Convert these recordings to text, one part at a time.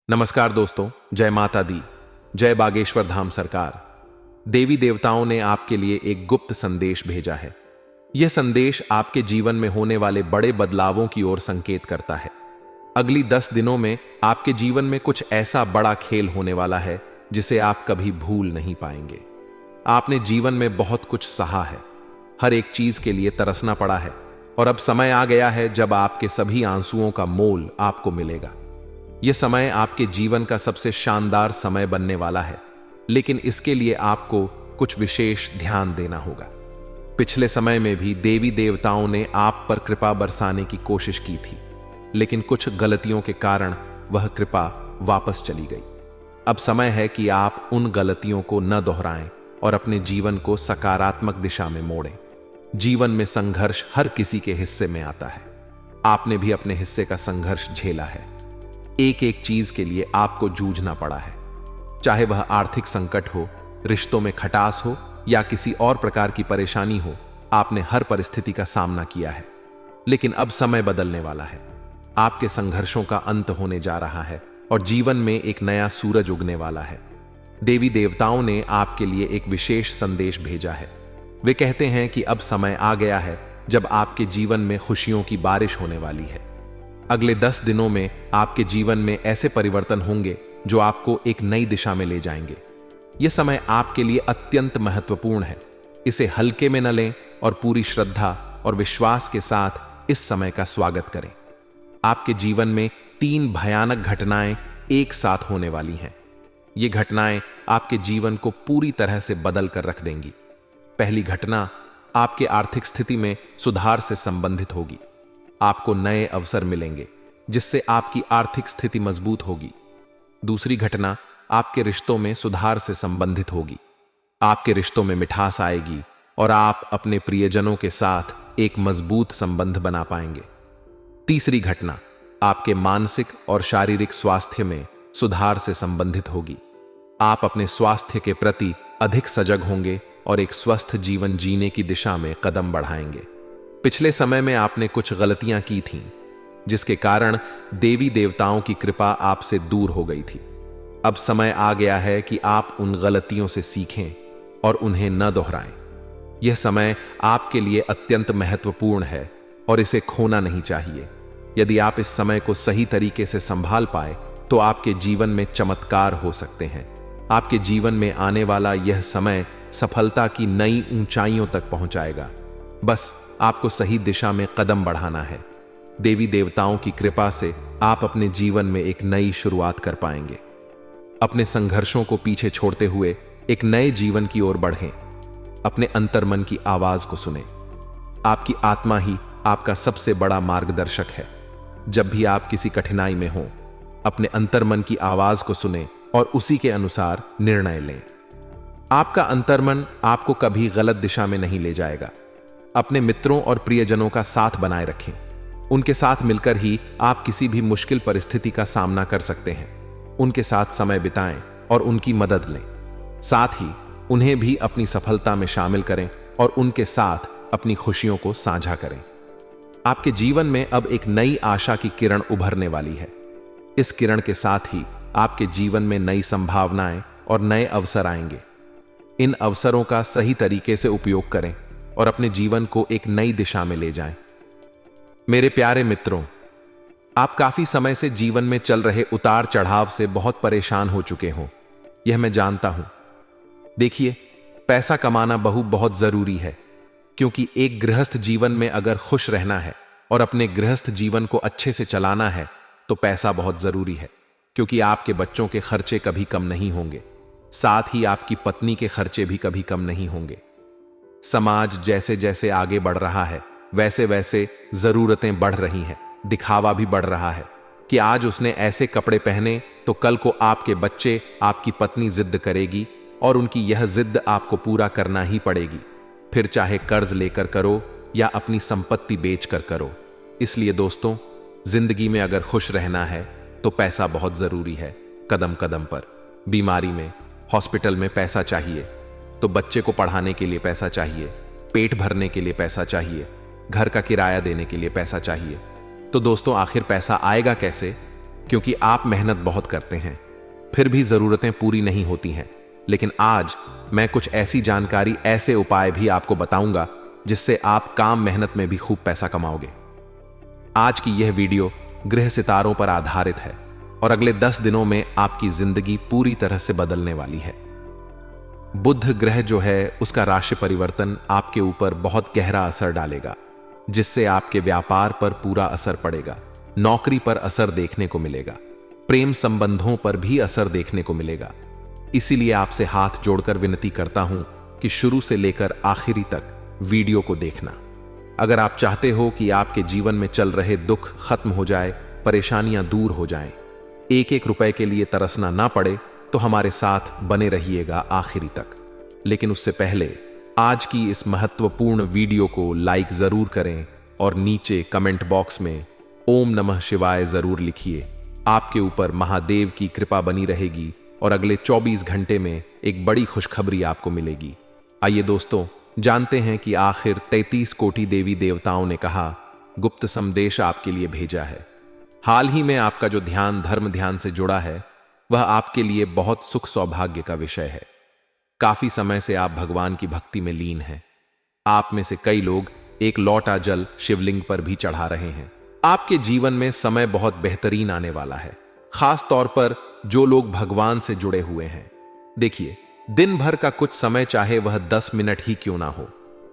नमस्कार दोस्तों, जय माता दी, जय बागेश्वर धाम सरकार। देवी देवताओं ने आपके लिए एक गुप्त संदेश भेजा है। यह संदेश आपके जीवन में होने वाले बड़े बदलावों की ओर संकेत करता है। अगली 10 दिनों में आपके जीवन में कुछ ऐसा बड़ा खेल होने वाला है जिसे आप कभी भूल नहीं पाएंगे। आपने जीवन में बहुत कुछ सहा है, हर एक चीज के लिए तरसना पड़ा है और अब समय आ गया है जब आपके सभी आंसुओं का मोल आपको मिलेगा। यह समय आपके जीवन का सबसे शानदार समय बनने वाला है, लेकिन इसके लिए आपको कुछ विशेष ध्यान देना होगा। पिछले समय में भी देवी देवताओं ने आप पर कृपा बरसाने की कोशिश की थी, लेकिन कुछ गलतियों के कारण वह कृपा वापस चली गई। अब समय है कि आप उन गलतियों को न दोहराएं और अपने जीवन को सकारात्मक दिशा में मोड़ें। जीवन में संघर्ष हर किसी के हिस्से में आता है। आपने भी अपने हिस्से का संघर्ष झेला है। एक एक चीज के लिए आपको जूझना पड़ा है, चाहे वह आर्थिक संकट हो, रिश्तों में खटास हो या किसी और प्रकार की परेशानी हो। आपने हर परिस्थिति का सामना किया है, लेकिन अब समय बदलने वाला है। आपके संघर्षों का अंत होने जा रहा है और जीवन में एक नया सूरज उगने वाला है। देवी देवताओं ने आपके लिए एक विशेष संदेश भेजा है। वे कहते हैं कि अब समय आ गया है जब आपके जीवन में खुशियों की बारिश होने वाली है। अगले 10 दिनों में आपके जीवन में ऐसे परिवर्तन होंगे जो आपको एक नई दिशा में ले जाएंगे। यह समय आपके लिए अत्यंत महत्वपूर्ण है। इसे हल्के में न लें और पूरी श्रद्धा और विश्वास के साथ इस समय का स्वागत करें। आपके जीवन में 3 भयानक घटनाएं एक साथ होने वाली हैं। ये घटनाएं आपके जीवन को पूरी तरह से बदल कर रख देंगी। पहली घटना आपके आर्थिक स्थिति में सुधार से संबंधित होगी। आपको नए अवसर मिलेंगे जिससे आपकी आर्थिक स्थिति मजबूत होगी। दूसरी घटना आपके रिश्तों में सुधार से संबंधित होगी। आपके रिश्तों में मिठास आएगी और आप अपने प्रियजनों के साथ एक मजबूत संबंध बना पाएंगे। तीसरी घटना आपके मानसिक और शारीरिक स्वास्थ्य में सुधार से संबंधित होगी। आप अपने स्वास्थ्य के प्रति अधिक सजग होंगे और एक स्वस्थ जीवन जीने की दिशा में कदम बढ़ाएंगे। पिछले समय में आपने कुछ गलतियां की थीं, जिसके कारण देवी देवताओं की कृपा आपसे दूर हो गई थी। अब समय आ गया है कि आप उन गलतियों से सीखें और उन्हें न दोहराएं। यह समय आपके लिए अत्यंत महत्वपूर्ण है और इसे खोना नहीं चाहिए। यदि आप इस समय को सही तरीके से संभाल पाए तो आपके जीवन में चमत्कार हो सकते हैं। आपके जीवन में आने वाला यह समय सफलता की नई ऊंचाइयों तक पहुंचाएगा। बस आपको सही दिशा में कदम बढ़ाना है। देवी देवताओं की कृपा से आप अपने जीवन में एक नई शुरुआत कर पाएंगे। अपने संघर्षों को पीछे छोड़ते हुए एक नए जीवन की ओर बढ़ें। अपने अंतर्मन की आवाज को सुनें। आपकी आत्मा ही आपका सबसे बड़ा मार्गदर्शक है। जब भी आप किसी कठिनाई में हों, अपने अंतर्मन की आवाज को सुनें और उसी के अनुसार निर्णय लें। आपका अंतर्मन आपको कभी गलत दिशा में नहीं ले जाएगा। अपने मित्रों और प्रियजनों का साथ बनाए रखें। उनके साथ मिलकर ही आप किसी भी मुश्किल परिस्थिति का सामना कर सकते हैं। उनके साथ समय बिताएं और उनकी मदद लें। साथ ही उन्हें भी अपनी सफलता में शामिल करें और उनके साथ अपनी खुशियों को साझा करें। आपके जीवन में अब एक नई आशा की किरण उभरने वाली है। इस किरण के साथ ही आपके जीवन में नई संभावनाएं और नए अवसर आएंगे। इन अवसरों का सही तरीके से उपयोग करें और अपने जीवन को एक नई दिशा में ले जाएं। मेरे प्यारे मित्रों, आप काफी समय से जीवन में चल रहे उतार चढ़ाव से बहुत परेशान हो चुके हो, यह मैं जानता हूं। देखिए, पैसा कमाना बहुत जरूरी है, क्योंकि एक गृहस्थ जीवन में अगर खुश रहना है और अपने गृहस्थ जीवन को अच्छे से चलाना है तो पैसा बहुत जरूरी है, क्योंकि आपके बच्चों के खर्चे कभी कम नहीं होंगे। साथ ही आपकी पत्नी के खर्चे भी कभी कम नहीं होंगे। समाज जैसे जैसे आगे बढ़ रहा है, वैसे वैसे जरूरतें बढ़ रही हैं। दिखावा भी बढ़ रहा है कि आज उसने ऐसे कपड़े पहने तो कल को आपके बच्चे, आपकी पत्नी जिद करेगी और उनकी यह जिद आपको पूरा करना ही पड़ेगी, फिर चाहे कर्ज लेकर करो या अपनी संपत्ति बेचकर करो। इसलिए दोस्तों, जिंदगी में अगर खुश रहना है तो पैसा बहुत जरूरी है। कदम कदम पर बीमारी में, हॉस्पिटल में पैसा चाहिए, तो बच्चे को पढ़ाने के लिए पैसा चाहिए, पेट भरने के लिए पैसा चाहिए, घर का किराया देने के लिए पैसा चाहिए। तो दोस्तों, आखिर पैसा आएगा कैसे? क्योंकि आप मेहनत बहुत करते हैं, फिर भी जरूरतें पूरी नहीं होती हैं। लेकिन आज मैं कुछ ऐसी जानकारी, ऐसे उपाय भी आपको बताऊंगा जिससे आप काम मेहनत में भी खूब पैसा कमाओगे। आज की यह वीडियो ग्रह सितारों पर आधारित है और अगले 10 दिनों में आपकी जिंदगी पूरी तरह से बदलने वाली है। बुध ग्रह जो है, उसका राशि परिवर्तन आपके ऊपर बहुत गहरा असर डालेगा, जिससे आपके व्यापार पर पूरा असर पड़ेगा, नौकरी पर असर देखने को मिलेगा, प्रेम संबंधों पर भी असर देखने को मिलेगा। इसीलिए आपसे हाथ जोड़कर विनती करता हूं कि शुरू से लेकर आखिरी तक वीडियो को देखना। अगर आप चाहते हो कि आपके जीवन में चल रहे दुख खत्म हो जाए, परेशानियां दूर हो जाएं, एक एक रुपए के लिए तरसना ना पड़े, तो हमारे साथ बने रहिएगा आखिरी तक। लेकिन उससे पहले आज की इस महत्वपूर्ण वीडियो को लाइक जरूर करें और नीचे कमेंट बॉक्स में ओम नमः शिवाय जरूर लिखिए। आपके ऊपर महादेव की कृपा बनी रहेगी और अगले 24 घंटे में एक बड़ी खुशखबरी आपको मिलेगी। आइए दोस्तों, जानते हैं कि आखिर 33 कोटि देवी देवताओं ने कहा गुप्त संदेश आपके लिए भेजा है। हाल ही में आपका जो ध्यान धर्म ध्यान से जुड़ा है, वह आपके लिए बहुत सुख सौभाग्य का विषय है। काफी समय से आप भगवान की भक्ति में लीन हैं। आप में से कई लोग एक लोटा जल शिवलिंग पर भी चढ़ा रहे हैं। आपके जीवन में समय बहुत बेहतरीन आने वाला है, खास तौर पर जो लोग भगवान से जुड़े हुए हैं। देखिए, दिन भर का कुछ समय, चाहे वह 10 मिनट ही क्यों ना हो,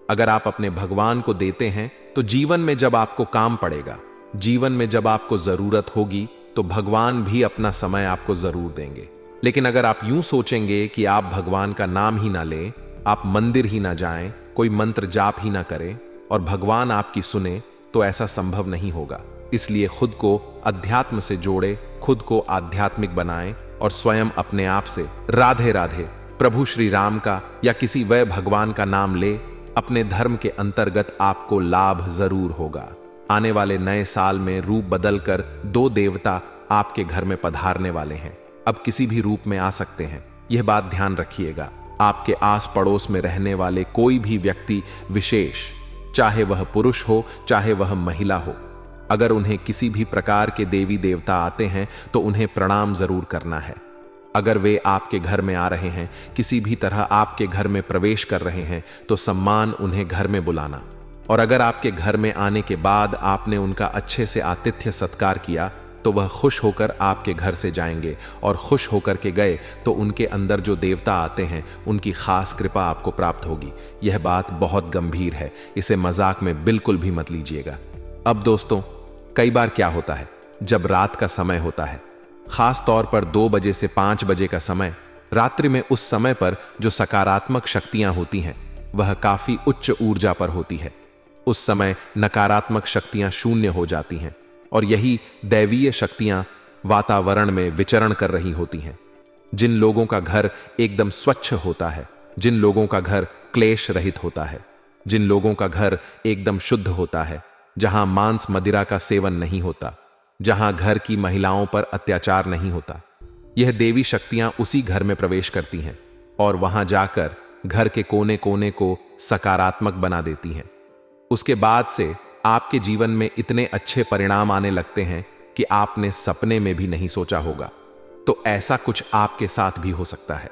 अगर आप अपने भगवान को देते हैं, तो जीवन में जब आपको काम पड़ेगा, जीवन में जब आपको जरूरत होगी, तो भगवान भी अपना समय आपको जरूर देंगे। लेकिन अगर आप यूं सोचेंगे कि आप भगवान का नाम ही ना लें, आप मंदिर ही ना जाएं, कोई मंत्र जाप ही ना करें और भगवान आपकी सुने, तो ऐसा संभव नहीं होगा। इसलिए खुद को अध्यात्म से जोड़े, खुद को आध्यात्मिक बनाएं और स्वयं अपने आप से राधे राधे, प्रभु श्री राम का या किसी वह भगवान का नाम ले। अपने धर्म के अंतर्गत आपको लाभ जरूर होगा। आने वाले नए साल में रूप बदलकर 2 देवता आपके घर में पधारने वाले हैं। अब किसी भी रूप में आ सकते हैं, यह बात ध्यान रखिएगा। आपके आस पड़ोस में रहने वाले कोई भी व्यक्ति विशेष, चाहे वह पुरुष हो चाहे वह महिला हो, अगर उन्हें किसी भी प्रकार के देवी देवता आते हैं तो उन्हें प्रणाम जरूर करना है। अगर वे आपके घर में आ रहे हैं, किसी भी तरह आपके घर में प्रवेश कर रहे हैं, तो सम्मान उन्हें घर में बुलाना। और अगर आपके घर में आने के बाद आपने उनका अच्छे से आतिथ्य सत्कार किया, तो वह खुश होकर आपके घर से जाएंगे और खुश होकर के गए तो उनके अंदर जो देवता आते हैं, उनकी खास कृपा आपको प्राप्त होगी। यह बात बहुत गंभीर है, इसे मजाक में बिल्कुल भी मत लीजिएगा। अब दोस्तों, कई बार क्या होता है, जब रात का समय होता है, खास तौर पर 2 बजे से 5 बजे का समय, रात्रि में उस समय पर जो सकारात्मक शक्तियां होती हैं, वह काफी उच्च ऊर्जा पर होती है। उस समय नकारात्मक शक्तियां शून्य हो जाती हैं और यही दैवीय शक्तियां वातावरण में विचरण कर रही होती हैं। जिन लोगों का घर एकदम स्वच्छ होता है, जिन लोगों का घर क्लेश रहित होता है, जिन लोगों का घर एकदम शुद्ध होता है, जहां मांस मदिरा का सेवन नहीं होता, जहां घर की महिलाओं पर अत्याचार नहीं होता, यह देवी शक्तियां उसी घर में प्रवेश करती हैं और वहां जाकर घर के कोने कोने को सकारात्मक बना देती हैं। उसके बाद से आपके जीवन में इतने अच्छे परिणाम आने लगते हैं कि आपने सपने में भी नहीं सोचा होगा। तो ऐसा कुछ आपके साथ भी हो सकता है।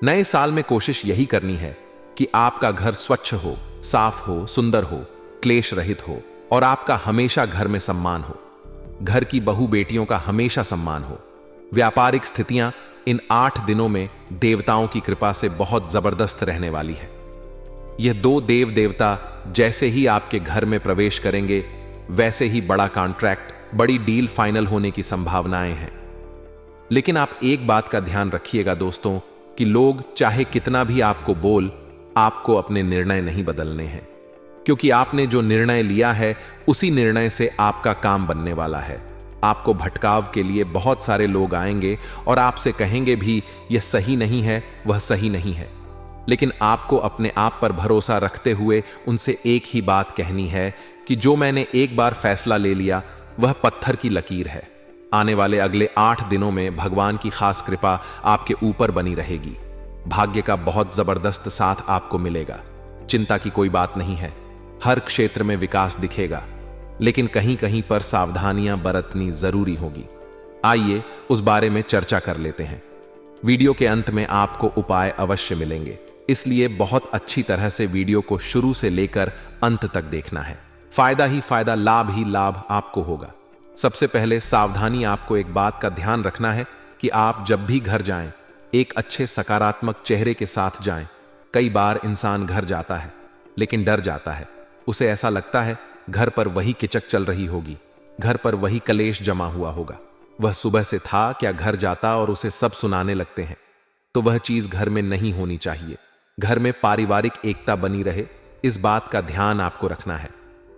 नए साल में कोशिश यही करनी है कि आपका घर स्वच्छ हो, साफ हो, सुंदर हो, क्लेश रहित हो और आपका हमेशा घर में सम्मान हो। घर की बहू बेटियों का हमेशा सम्मान हो। व्यापारिक स्थितियां इन 8 दिनों में देवताओं की कृपा से बहुत जबरदस्त रहने वाली है। यह 2 देव देवता जैसे ही आपके घर में प्रवेश करेंगे, वैसे ही बड़ा कॉन्ट्रैक्ट, बड़ी डील फाइनल होने की संभावनाएं हैं। लेकिन आप एक बात का ध्यान रखिएगा दोस्तों, कि लोग चाहे कितना भी आपको बोल, आपको अपने निर्णय नहीं बदलने हैं, क्योंकि आपने जो निर्णय लिया है, उसी निर्णय से आपका काम बनने वाला है। आपको भटकाव के लिए बहुत सारे लोग आएंगे और आपसे कहेंगे भी यह सही नहीं है, वह सही नहीं है। लेकिन आपको अपने आप पर भरोसा रखते हुए उनसे एक ही बात कहनी है कि जो मैंने एक बार फैसला ले लिया, वह पत्थर की लकीर है। आने वाले अगले 8 दिनों में भगवान की खास कृपा आपके ऊपर बनी रहेगी। भाग्य का बहुत जबरदस्त साथ आपको मिलेगा। चिंता की कोई बात नहीं है। हर क्षेत्र में विकास दिखेगा, लेकिन कहीं कहीं पर सावधानियां बरतनी जरूरी होगी। आइए उस बारे में चर्चा कर लेते हैं। वीडियो के अंत में आपको उपाय अवश्य मिलेंगे, इसलिए बहुत अच्छी तरह से वीडियो को शुरू से लेकर अंत तक देखना है। फायदा ही फायदा, लाभ ही लाभ आपको होगा। सबसे पहले सावधानी, आपको एक बात का ध्यान रखना है कि आप जब भी घर जाएं, एक अच्छे सकारात्मक चेहरे के साथ जाएं। कई बार इंसान घर जाता है लेकिन डर जाता है। उसे ऐसा लगता है घर पर वही किचक चल रही होगी, घर पर वही कलेश जमा हुआ होगा। वह सुबह से था क्या घर जाता और उसे सब सुनाने लगते हैं। तो वह चीज घर में नहीं होनी चाहिए। घर में पारिवारिक एकता बनी रहे, इस बात का ध्यान आपको रखना है।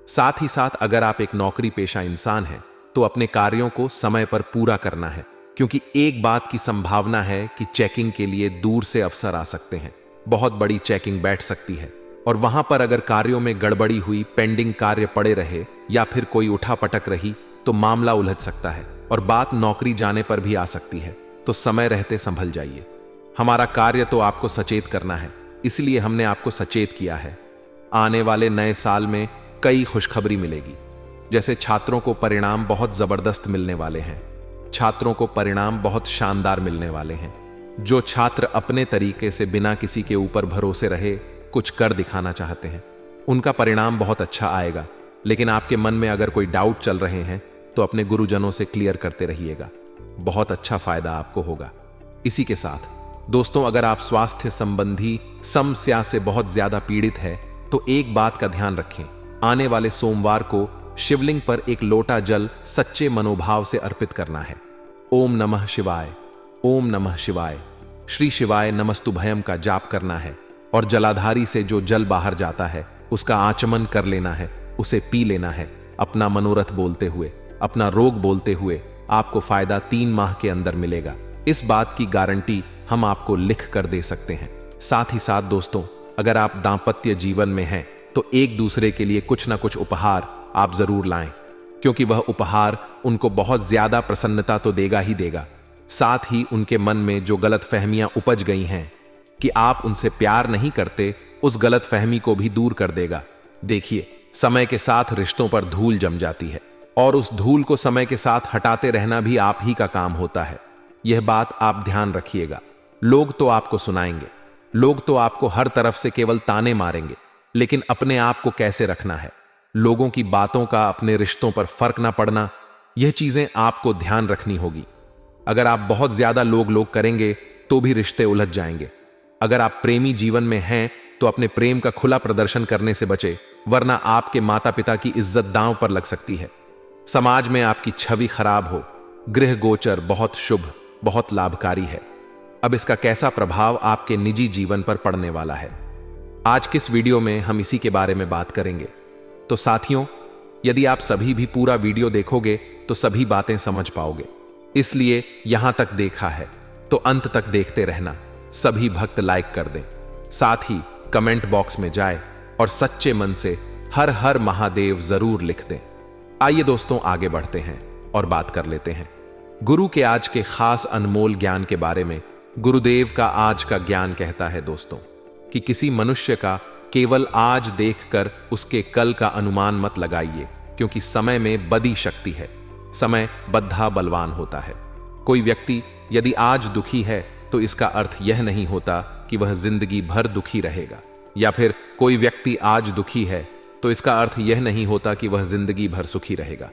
साथ ही साथ अगर आप एक नौकरी पेशा इंसान हैं तो अपने कार्यों को समय पर पूरा करना है, क्योंकि एक बात की संभावना है कि चेकिंग के लिए दूर से अफसर आ सकते हैं। बहुत बड़ी चेकिंग बैठ सकती है और वहां पर अगर कार्यों में गड़बड़ी हुई, पेंडिंग कार्य पड़े रहे या फिर कोई उठा पटक रही तो मामला उलझ सकता है और बात नौकरी जाने पर भी आ सकती है। तो समय रहते संभल जाइए। हमारा कार्य तो आपको सचेत करना है, इसलिए हमने आपको सचेत किया है। आने वाले नए साल में कई खुशखबरी मिलेगी। जैसे छात्रों को परिणाम बहुत जबरदस्त मिलने वाले हैं। छात्रों को परिणाम बहुत शानदार मिलने वाले हैं। जो छात्र अपने तरीके से बिना किसी के ऊपर भरोसे रहे कुछ कर दिखाना चाहते हैं, उनका परिणाम बहुत अच्छा आएगा। लेकिन आपके मन में अगर कोई डाउट चल रहे हैं तो अपने गुरुजनों से क्लियर करते रहिएगा, बहुत अच्छा फायदा आपको होगा। इसी के साथ दोस्तों, अगर आप स्वास्थ्य संबंधी समस्या से बहुत ज्यादा पीड़ित है तो एक बात का ध्यान रखें। आने वाले सोमवार को शिवलिंग पर एक लोटा जल सच्चे मनोभाव से अर्पित करना है। ओम नमः शिवाय, ओम नमः शिवाय, श्री शिवाय नमस्तुभयम का जाप करना है और जलाधारी से जो जल बाहर जाता है उसका आचमन कर लेना है, उसे पी लेना है। अपना मनोरथ बोलते हुए, अपना रोग बोलते हुए आपको फायदा 3 माह के अंदर मिलेगा। इस बात की गारंटी हम आपको लिख कर दे सकते हैं। साथ ही साथ दोस्तों, अगर आप दांपत्य जीवन में हैं तो एक दूसरे के लिए कुछ ना कुछ उपहार आप जरूर लाएं, क्योंकि वह उपहार उनको बहुत ज्यादा प्रसन्नता तो देगा ही देगा, साथ ही उनके मन में जो गलतफहमियां उपज गई हैं कि आप उनसे प्यार नहीं करते, उस गलतफहमी को भी दूर कर देगा। देखिए, समय के साथ रिश्तों पर धूल जम जाती है और उस धूल को समय के साथ हटाते रहना भी आप ही का काम होता है। यह बात आप ध्यान रखिएगा। लोग तो आपको सुनाएंगे, लोग तो आपको हर तरफ से केवल ताने मारेंगे, लेकिन अपने आप को कैसे रखना है, लोगों की बातों का अपने रिश्तों पर फर्क ना पड़ना, यह चीजें आपको ध्यान रखनी होगी। अगर आप बहुत ज्यादा लोग करेंगे तो भी रिश्ते उलझ जाएंगे। अगर आप प्रेमी जीवन में हैं तो अपने प्रेम का खुला प्रदर्शन करने से बचे, वरना आपके माता पिता की इज्जत दांव पर लग सकती है। समाज में आपकी छवि खराब हो। गृह गोचर बहुत शुभ, बहुत लाभकारी है। अब इसका कैसा प्रभाव आपके निजी जीवन पर पड़ने वाला है, आज किस वीडियो में हम इसी के बारे में बात करेंगे। तो साथियों, यदि आप सभी भी पूरा वीडियो देखोगे तो सभी बातें समझ पाओगे, इसलिए यहां तक देखा है तो अंत तक देखते रहना। सभी भक्त लाइक कर दें, साथ ही कमेंट बॉक्स में जाए और सच्चे मन से हर हर महादेव जरूर लिख दें। आइए दोस्तों, आगे बढ़ते हैं और बात कर लेते हैं गुरु के आज के खास अनमोल ज्ञान के बारे में। गुरुदेव का आज का ज्ञान कहता है दोस्तों कि किसी मनुष्य का केवल आज देखकर उसके कल का अनुमान मत लगाइए, क्योंकि समय में बदी शक्ति है। समय बद्धा बलवान होता है। कोई व्यक्ति यदि आज दुखी है तो इसका अर्थ यह नहीं होता कि वह जिंदगी भर दुखी रहेगा, या फिर कोई व्यक्ति आज दुखी है तो इसका अर्थ यह नहीं होता कि वह जिंदगी भर सुखी रहेगा।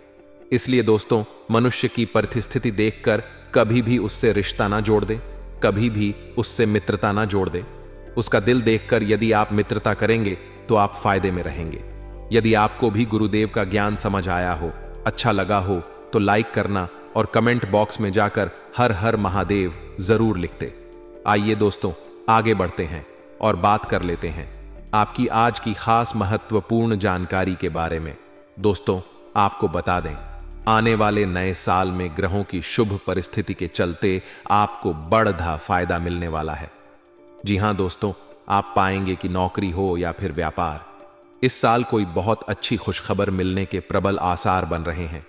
इसलिए दोस्तों, मनुष्य की परिस्थिति देखकर कभी भी उससे रिश्ता ना जोड़ दे, कभी भी उससे मित्रता ना जोड़ दे। उसका दिल देखकर यदि आप मित्रता करेंगे तो आप फायदे में रहेंगे। यदि आपको भी गुरुदेव का ज्ञान समझ आया हो, अच्छा लगा हो, तो लाइक करना और कमेंट बॉक्स में जाकर हर हर महादेव जरूर लिखते। आइए दोस्तों, आगे बढ़ते हैं और बात कर लेते हैं आपकी आज की खास महत्वपूर्ण जानकारी के बारे में। दोस्तों, आपको बता दें, आने वाले नए साल में ग्रहों की शुभ परिस्थिति के चलते आपको बड़ा फायदा मिलने वाला है। जी हां दोस्तों, आप पाएंगे कि नौकरी हो या फिर व्यापार, इस साल कोई बहुत अच्छी खुशखबर मिलने के प्रबल आसार बन रहे हैं।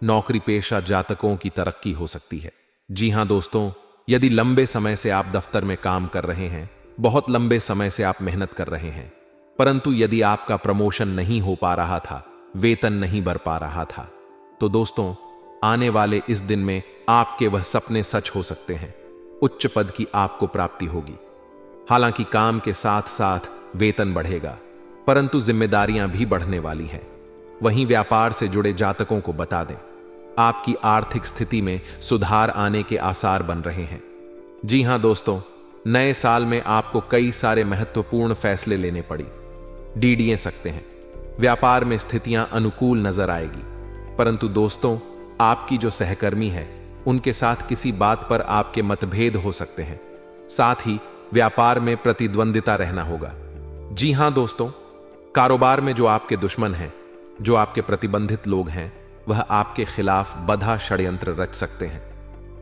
नौकरी पेशा जातकों की तरक्की हो सकती है। जी हां दोस्तों, यदि लंबे समय से आप दफ्तर में काम कर रहे हैं, बहुत लंबे समय से आप मेहनत कर रहे हैं, परंतु यदि आपका प्रमोशन नहीं हो पा रहा था, वेतन नहीं बढ़ पा रहा था, तो दोस्तों आने वाले इस दिन में आपके वह सपने सच हो सकते हैं। उच्च पद की आपको प्राप्ति होगी। हालांकि काम के साथ साथ वेतन बढ़ेगा, परंतु जिम्मेदारियां भी बढ़ने वाली हैं। वहीं व्यापार से जुड़े जातकों को बता दें, आपकी आर्थिक स्थिति में सुधार आने के आसार बन रहे हैं। जी हां दोस्तों, नए साल में आपको कई सारे महत्वपूर्ण फैसले लेने पड़ी डीडीए सकते हैं। व्यापार में स्थितियां अनुकूल नजर आएगी, परंतु दोस्तों, आपकी जो सहकर्मी है उनके साथ किसी बात पर आपके मतभेद हो सकते हैं। साथ ही व्यापार में प्रतिद्वंदिता रहना होगा। जी हां दोस्तों, कारोबार में जो आपके दुश्मन हैं, जो आपके प्रतिबंधित लोग हैं, वह आपके खिलाफ बधा षड्यंत्र रच सकते हैं,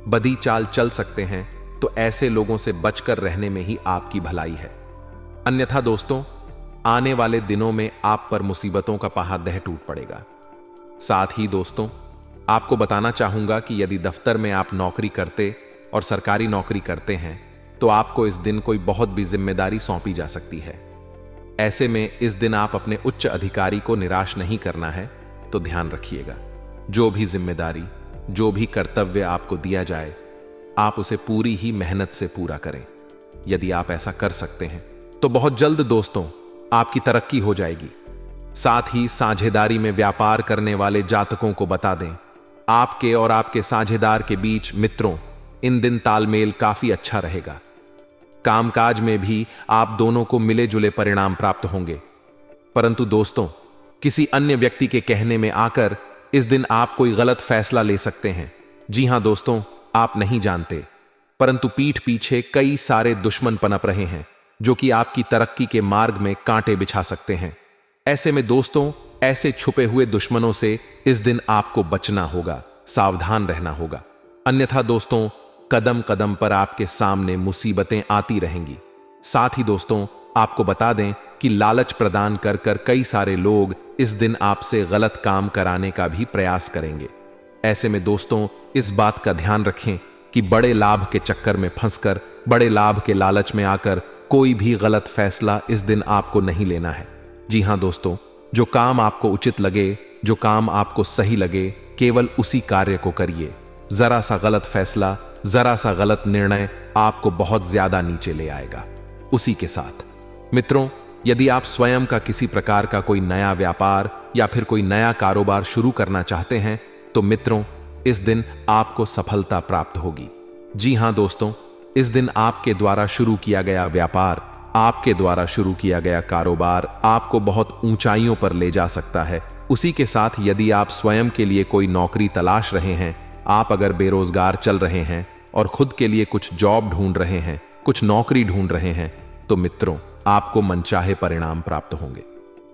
बदी चाल चल सकते हैं। तो ऐसे लोगों से बचकर रहने में ही आपकी भलाई है। अन्यथा दोस्तों, आने वाले दिनों में आप पर मुसीबतों का पहाड़ टूट पड़ेगा। साथ ही दोस्तों, आपको बताना चाहूंगा कि यदि दफ्तर में आप नौकरी करते और सरकारी नौकरी करते हैं तो आपको इस दिन कोई बहुत भी जिम्मेदारी सौंपी जा सकती है। ऐसे में इस दिन आप अपने उच्च अधिकारी को निराश नहीं करना है, तो ध्यान रखिएगा। जो भी जिम्मेदारी, जो भी कर्तव्य आपको दिया जाए, आप उसे पूरी ही मेहनत से पूरा करें। यदि आप ऐसा कर सकते हैं तो बहुत जल्द दोस्तों आपकी तरक्की हो जाएगी। साथ ही साझेदारी में व्यापार करने वाले जातकों को बता दें, आपके और आपके साझेदार के बीच मित्रों इन दिन तालमेल काफी अच्छा रहेगा। कामकाज में भी आप दोनों को मिले जुले परिणाम प्राप्त होंगे। परंतु दोस्तों, किसी अन्य व्यक्ति के कहने में आकर इस दिन आप कोई गलत फैसला ले सकते हैं। जी हां दोस्तों, आप नहीं जानते, परंतु पीठ पीछे कई सारे दुश्मन पनप रहे हैं जो कि आपकी तरक्की के मार्ग में कांटे बिछा सकते हैं। ऐसे में दोस्तों, ऐसे छुपे हुए दुश्मनों से इस दिन आपको बचना होगा, सावधान रहना होगा। अन्यथा दोस्तों, कदम कदम पर आपके सामने मुसीबतें आती रहेंगी। साथ ही दोस्तों, आपको बता दें कि लालच प्रदान कर कर कई सारे लोग इस दिन आपसे गलत काम कराने का भी प्रयास करेंगे। ऐसे में दोस्तों, इस बात का ध्यान रखें कि बड़े लाभ के चक्कर में फंसकर, बड़े लाभ के लालच में आकर कोई भी गलत फैसला इस दिन आपको नहीं लेना है। जी हां दोस्तों, जो काम आपको उचित लगे, जो काम आपको सही लगे, केवल उसी कार्य को करिए। जरा सा गलत फैसला, जरा सा गलत निर्णय आपको बहुत ज्यादा नीचे ले आएगा। उसी के साथ मित्रों, यदि आप स्वयं का किसी प्रकार का कोई नया व्यापार या फिर कोई नया कारोबार शुरू करना चाहते हैं तो मित्रों, इस दिन आपको सफलता प्राप्त होगी। जी हां दोस्तों, इस दिन आपके द्वारा शुरू किया गया व्यापार, आपके द्वारा शुरू किया गया कारोबार आपको बहुत ऊंचाइयों पर ले जा सकता है। उसी के साथ यदि आप स्वयं के लिए कोई नौकरी तलाश रहे हैं, आप अगर बेरोजगार चल रहे हैं और खुद के लिए कुछ जॉब ढूंढ रहे हैं, कुछ नौकरी ढूंढ रहे हैं, तो मित्रों, आपको मनचाहे परिणाम प्राप्त होंगे।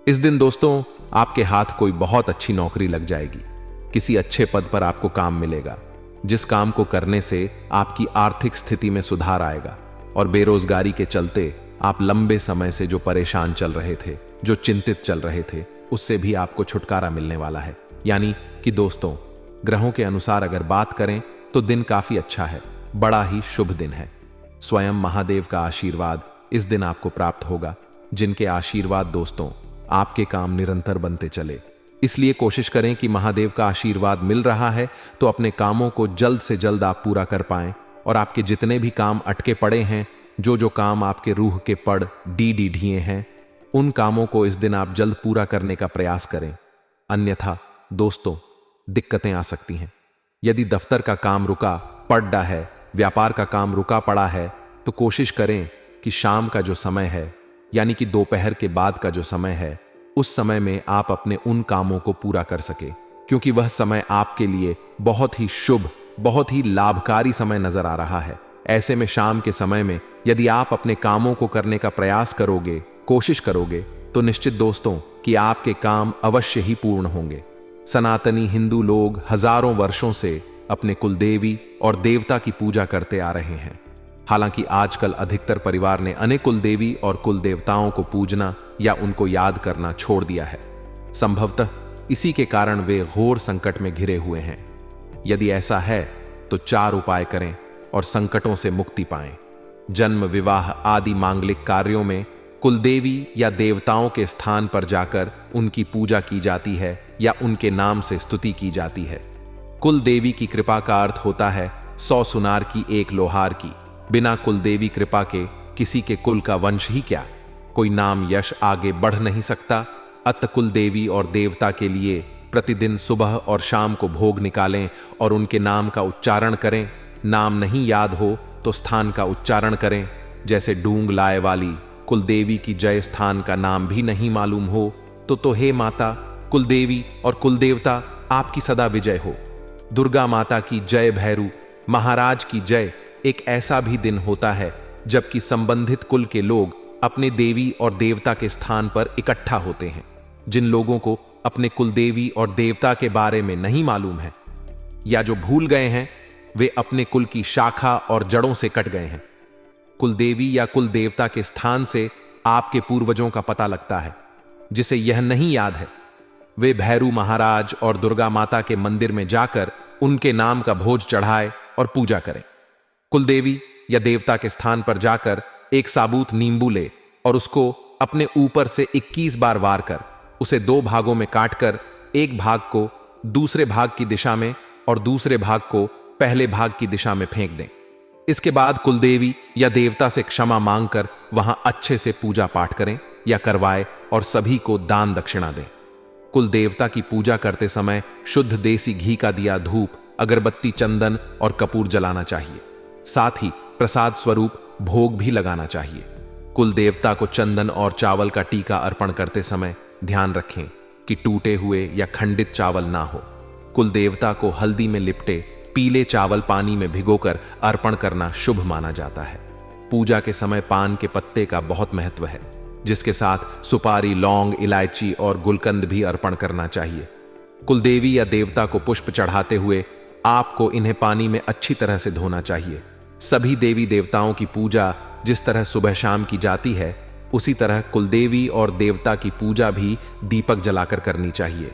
इस दिन दोस्तों, आपके हाथ कोई बहुत अच्छी नौकरी लग जाएगी। किसी अच्छे पद पर आपको काम मिलेगा, जिस काम को करने से आपकी आर्थिक स्थिति में सुधार आएगा और बेरोजगारी के चलते आप लंबे समय से जो परेशान चल रहे थे, जो चिंतित चल रहे थे, उससे भी आपको छुटकारा मिलने वाला है। यानी कि दोस्तों, ग्रहों के अनुसार अगर बात करें तो दिन काफी अच्छा है, बड़ा ही शुभ दिन है। स्वयं महादेव का आशीर्वाद इस दिन आपको प्राप्त होगा, जिनके आशीर्वाद दोस्तों आपके काम निरंतर बनते चले। इसलिए कोशिश करें कि महादेव का आशीर्वाद मिल रहा है तो अपने कामों को जल्द से जल्द आप पूरा कर पाएं और आपके जितने भी काम अटके पड़े हैं, जो काम आपके रूह के पड़ डी ढिए हैं, उन कामों को इस दिन आप जल्द पूरा करने का प्रयास करें। अन्यथा दोस्तों, दिक्कतें आ सकती हैं। यदि दफ्तर का काम रुका पड़ा है, व्यापार का काम रुका पड़ा है, तो कोशिश करें कि शाम का जो समय है, यानी कि दोपहर के बाद का जो समय है, उस समय में आप अपने उन कामों को पूरा कर सके, क्योंकि वह समय आपके लिए बहुत ही शुभ, बहुत ही लाभकारी समय नजर आ रहा है। ऐसे में शाम के समय में यदि आप अपने कामों को करने का प्रयास करोगे, कोशिश करोगे, तो निश्चित दोस्तों कि आपके काम अवश्य ही पूर्ण होंगे। सनातनी हिंदू लोग हजारों वर्षों से अपने कुलदेवी और देवता की पूजा करते आ रहे हैं। हालांकि आजकल अधिकतर परिवार ने अनेक कुलदेवी और कुल देवताओं को पूजना या उनको याद करना छोड़ दिया है। संभवतः इसी के कारण वे घोर संकट में घिरे हुए हैं। यदि ऐसा है तो 4 उपाय करें और संकटों से मुक्ति पाएं। जन्म, विवाह आदि मांगलिक कार्यों में कुलदेवी या देवताओं के स्थान पर जाकर उनकी पूजा की जाती है या उनके नाम से स्तुति की जाती है। कुल देवी की कृपा का अर्थ होता है 100 सुनार की एक लोहार की। बिना कुल देवी कृपा के किसी के कुल का वंश ही क्या, कोई नाम यश आगे बढ़ नहीं सकता। अत कुल देवी और देवता के लिए प्रतिदिन सुबह और शाम को भोग निकालें और उनके नाम का उच्चारण करें। नाम नहीं याद हो तो स्थान का उच्चारण करें। जैसे डूंग लाए वाली कुलदेवी की जय स्थान का नाम भी नहीं मालूम हो तो हे माता कुलदेवी और कुलदेवता आपकी सदा विजय हो। दुर्गा माता की जय, भैरू महाराज की जय। एक ऐसा भी दिन होता है जबकि संबंधित कुल के लोग अपने देवी और देवता के स्थान पर इकट्ठा होते हैं। जिन लोगों को अपने कुलदेवी और देवता के बारे में नहीं मालूम है या जो भूल गए हैं, वे अपने कुल की शाखा और जड़ों से कट गए हैं। कुलदेवी या कुल देवता के स्थान से आपके पूर्वजों का पता लगता है। जिसे यह नहीं याद है वे भैरू महाराज और दुर्गा माता के मंदिर में जाकर उनके नाम का भोज चढ़ाए और पूजा करें। कुलदेवी या देवता के स्थान पर जाकर एक साबुत नींबू ले और उसको अपने ऊपर से 21 बार वार कर उसे 2 भागों में काटकर एक भाग को दूसरे भाग की दिशा में और दूसरे भाग को पहले भाग की दिशा में फेंक दें। इसके बाद कुलदेवी या देवता से क्षमा मांगकर वहां अच्छे से पूजा पाठ करें या करवाए और सभी को दान दक्षिणा दें। कुल देवता की पूजा करते समय शुद्ध देसी घी का दिया, धूप, अगरबत्ती, चंदन और कपूर जलाना चाहिए। साथ ही प्रसाद स्वरूप भोग भी लगाना चाहिए। कुल देवता को चंदन और चावल का टीका अर्पण करते समय ध्यान रखें कि टूटे हुए या खंडित चावल ना हो। कुल देवता को हल्दी में लिपटे पीले चावल पानी में भिगोकर अर्पण करना शुभ माना जाता है। पूजा के समय पान के पत्ते का बहुत महत्व है, जिसके साथ सुपारी, लौंग, इलायची और गुलकंद भी अर्पण करना चाहिए। कुलदेवी या देवता को पुष्प चढ़ाते हुए आपको इन्हें पानी में अच्छी तरह से धोना चाहिए। सभी देवी देवताओं की पूजा जिस तरह सुबह शाम की जाती है, उसी तरह कुलदेवी और देवता की पूजा भी दीपक जलाकर करनी चाहिए।